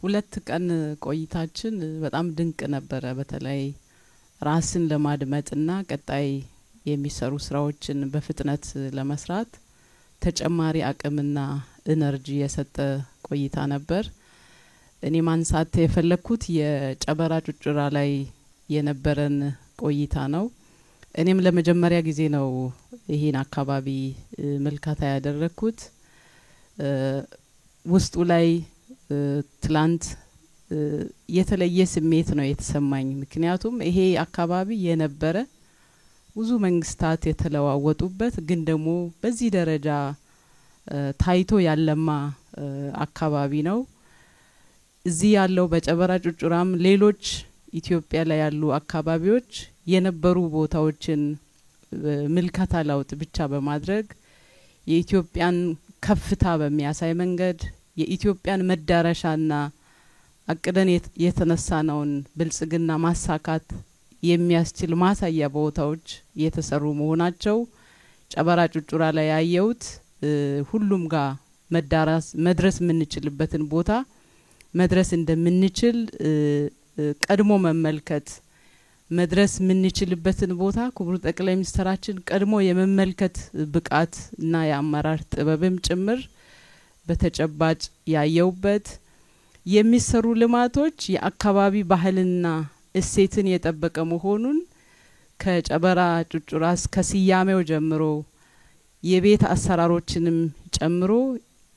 ሁለት ቀን ቆይታችን በጣም ድንቅ ነበረ። በተለይ ራስን ለማድመጥና ቀጣይ የሚሰሩ ስራዎችን በፍጥነት ለመስራት ተጨማሪ አቅምና ኢነርጂ የሰጠ ቆይታ ነበር። እኔ ማንሳት የፈለኩት የጨበራ ጩጭራ ላይ የነበረን ቆይታ ነው። እኔም ለመጀመሪያ ጊዜ ነው ይሄን አካባቢ መልካታ ያደረኩት። ውስጡ ላይ ትላንት የተለየ ስሜት ነው የተሰማኝ። ምክንያቱም ይሄ አካባቢ የነበረ ብዙ መንግስታት የተለዋወጡበት ግን ደግሞ በዚህ ደረጃ ታይቶ ያለማ አካባቢ ነው። እዚህ ያለው በጨበራ ጩጭራም ሌሎች ኢትዮጵያ ላይ ያሉ አካባቢዎች የነበሩ ቦታዎችን ምልከታ ለውጥ ብቻ በማድረግ የኢትዮጵያን ከፍታ በሚያሳይ መንገድ የኢትዮጵያን መዳረሻና አቅደን የተነሳነውን ብልጽግና ማሳካት የሚያስችል ማሳያ ቦታዎች የተሰሩ መሆናቸው ጨበራ ጩጭራ ላይ ያየሁት ሁሉም ጋር መድረስ የምንችልበትን ቦታ መድረስ እንደምንችል ቀድሞ መመልከት መድረስ የምንችልበትን ቦታ ክቡር ጠቅላይ ሚኒስትራችን ቀድሞ የመመልከት ብቃት እና የአመራር ጥበብም ጭምር በተጨባጭ ያየውበት የሚሰሩ ልማቶች የአካባቢ ባህልና እሴትን የጠበቀ መሆኑን ከጨበራ ጩጭራ ከስያሜው ጀምሮ የቤት አሰራሮችንም ጨምሮ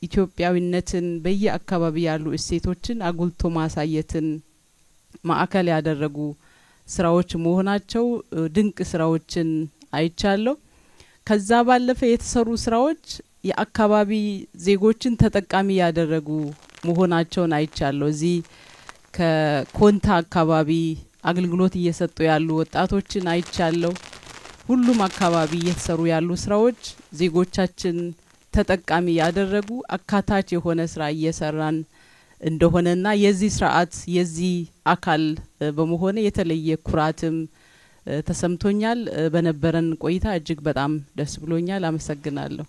ኢትዮጵያዊነትን በየአካባቢ ያሉ እሴቶችን አጉልቶ ማሳየትን ማዕከል ያደረጉ ስራዎች መሆናቸው ድንቅ ስራዎችን አይቻለሁ። ከዛ ባለፈ የተሰሩ ስራዎች የአካባቢ ዜጎችን ተጠቃሚ ያደረጉ መሆናቸውን አይቻለሁ። እዚህ ከኮንታ አካባቢ አገልግሎት እየሰጡ ያሉ ወጣቶችን አይቻለሁ። ሁሉም አካባቢ እየተሰሩ ያሉ ስራዎች ዜጎቻችን ተጠቃሚ ያደረጉ አካታች የሆነ ስራ እየሰራን እንደሆነና የዚህ ስርዓት የዚህ አካል በመሆነ የተለየ ኩራትም ተሰምቶኛል። በነበረን ቆይታ እጅግ በጣም ደስ ብሎኛል። አመሰግናለሁ።